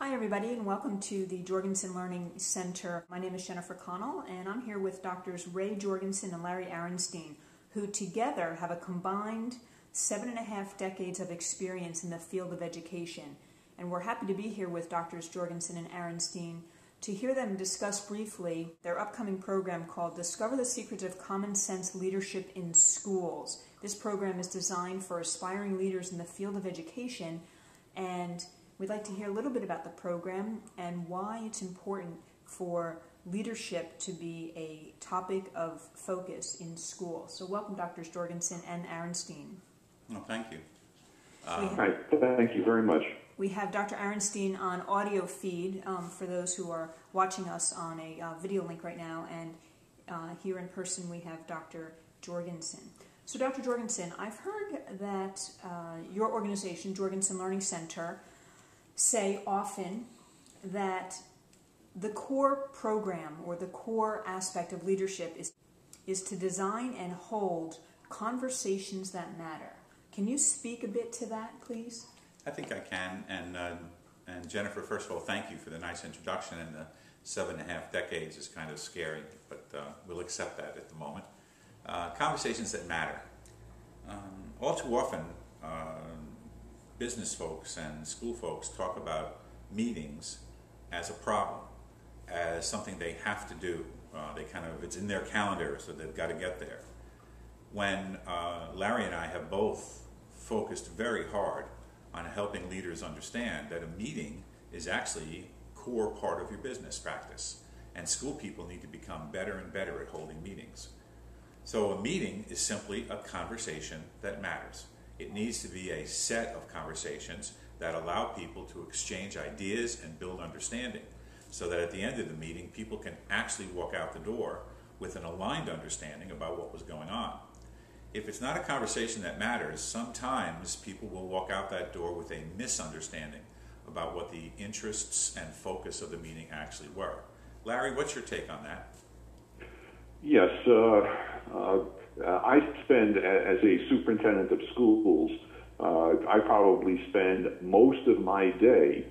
Hi everybody, and welcome to the Jorgensen Learning Center. My name is Jennifer Connell, and I'm here with Doctors Ray Jorgensen and Larry Aronstein, who together have a combined 7.5 decades of experience in the field of education. And we're happy to be here with Doctors Jorgensen and Aronstein to hear them discuss briefly their upcoming program called Discover the Secrets of Common Sense Leadership in Schools. This program is designed for aspiring leaders in the field of education, and we'd like to hear a little bit about the program and why it's important for leadership to be a topic of focus in school. So welcome, Drs. Jorgensen and Aronstein. Well, thank you. Hi, thank you very much. We have Dr. Aronstein on audio feed for those who are watching us on a video link right now, and here in person we have Dr. Jorgensen. So Dr. Jorgensen, I've heard that your organization, Jorgensen Learning Center, say often that the core program or the core aspect of leadership is to design and hold conversations that matter. Can you speak a bit to that, please? I think I can. And Jennifer, first of all, thank you for the nice introduction. And the 7.5 decades is kind of scary, but we'll accept that at the moment. Conversations that matter. All too often, business folks and school folks talk about meetings as a problem, as something they have to do. It's in their calendar, so they've got to get there. When Larry and I have both focused very hard on helping leaders understand that a meeting is actually a core part of your business practice, and school people need to become better and better at holding meetings. So a meeting is simply a conversation that matters. It needs to be a set of conversations that allow people to exchange ideas and build understanding, so that at the end of the meeting, people can actually walk out the door with an aligned understanding about what was going on. If it's not a conversation that matters, sometimes people will walk out that door with a misunderstanding about what the interests and focus of the meeting actually were. Larry, what's your take on that? Yes, I spend, as a superintendent of schools, I probably spend most of my day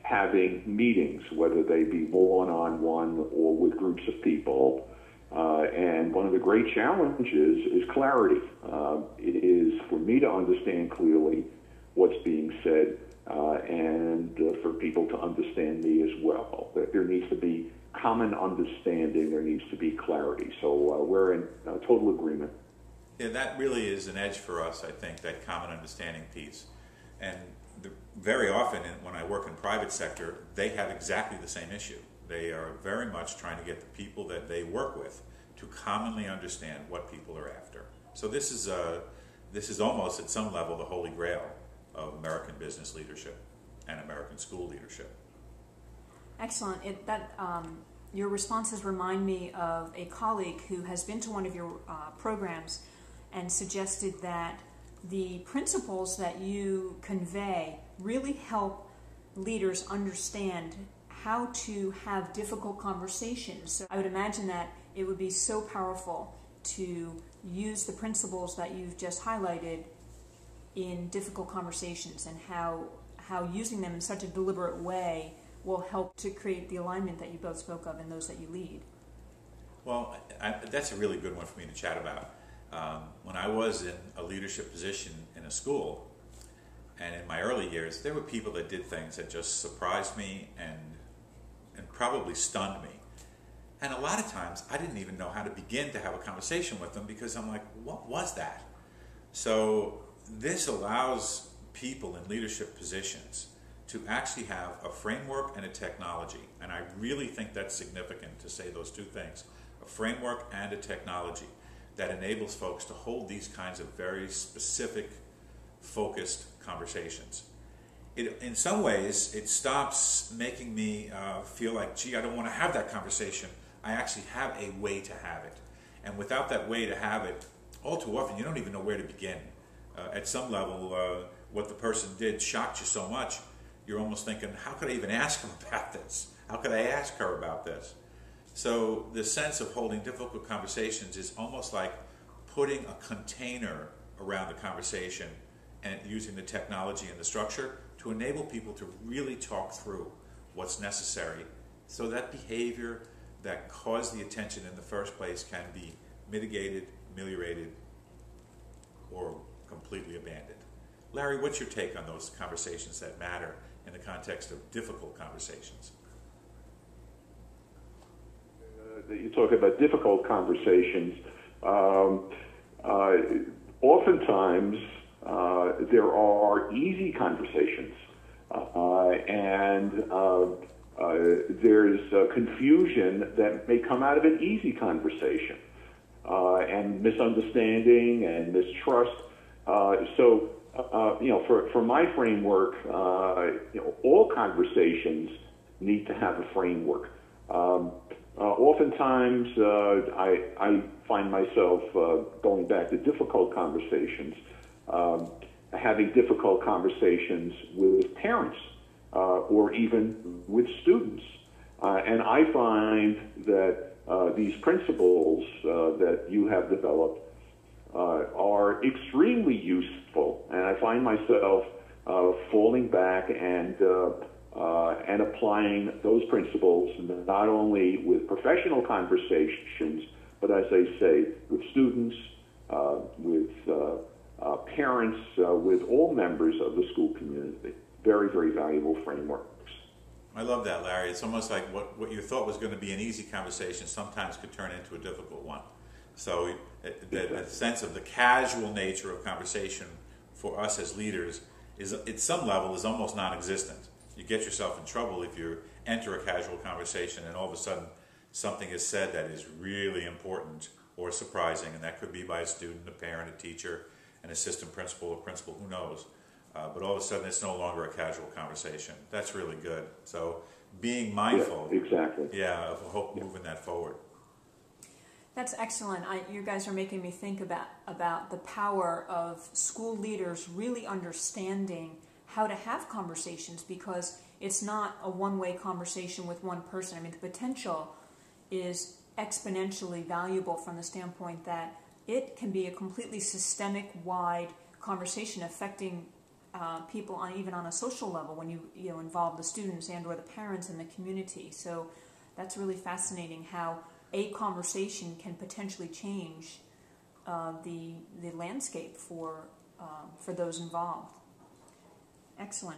having meetings, whether they be one-on-one or with groups of people. And one of the great challenges is clarity. It is for me to understand clearly what's being said and for people to understand me as well. That there needs to be common understanding, there needs to be clarity. So we're in total agreement. Yeah, that really is an edge for us, I think, that common understanding piece. And very often when I work in private sector, they have exactly the same issue. They are very much trying to get the people that they work with to commonly understand what people are after. So this is almost at some level the holy grail of American business leadership and American school leadership. Excellent. Your responses remind me of a colleague who has been to one of your programs and suggested that the principles that you convey really help leaders understand how to have difficult conversations. So I would imagine that it would be so powerful to use the principles that you've just highlighted in difficult conversations, and how using them in such a deliberate way will help to create the alignment that you both spoke of in those that you lead. Well, that's a really good one for me to chat about. When I was in a leadership position in a school, and in my early years, there were people that did things that just surprised me and probably stunned me. And a lot of times, I didn't even know how to begin to have a conversation with them, because I'm like, what was that? So this allows people in leadership positions to actually have a framework and a technology. And I really think that's significant to say those two things, a framework and a technology that enables folks to hold these kinds of very specific, focused conversations. In some ways, it stops making me feel like, gee, I don't want to have that conversation. I actually have a way to have it. And without that way to have it, all too often, you don't even know where to begin. At some level, what the person did shocked you so much, you're almost thinking, how could I even ask him about this? How could I ask her about this? So the sense of holding difficult conversations is almost like putting a container around the conversation and using the technology and the structure to to enable people to really talk through what's necessary so that behavior that caused the attention in the first place can be mitigated, ameliorated, or completely abandoned. Larry, what's your take on those conversations that matter in the context of difficult conversations? You talk about difficult conversations. Oftentimes, there are easy conversations, and there's confusion that may come out of an easy conversation, and misunderstanding and mistrust. For my framework, all conversations need to have a framework. Oftentimes, I find myself going back to difficult conversations, having difficult conversations with parents or even with students. And I find that these principles that you have developed are extremely useful, and I find myself falling back and applying those principles not only with professional conversations, but as I say, with students, with parents, with all members of the school community. Very, very valuable frameworks. I love that, Larry. It's almost like what you thought was going to be an easy conversation sometimes could turn into a difficult one. So the sense of the casual nature of conversation for us as leaders is, at some level, is almost non-existent. You get yourself in trouble if you enter a casual conversation and all of a sudden something is said that is really important or surprising, and that could be by a student, a parent, a teacher, an assistant principal, a principal, who knows. But all of a sudden it's no longer a casual conversation. That's really good. So being mindful, yeah, exactly. Yeah, of moving that forward. That's excellent. You guys are making me think about the power of school leaders really understanding how to have conversations, because it's not a one-way conversation with one person. I mean, the potential is exponentially valuable from the standpoint that it can be a completely systemic-wide conversation affecting people even on a social level when you involve the students and or the parents in the community. So that's really fascinating how a conversation can potentially change the landscape for those involved. Excellent.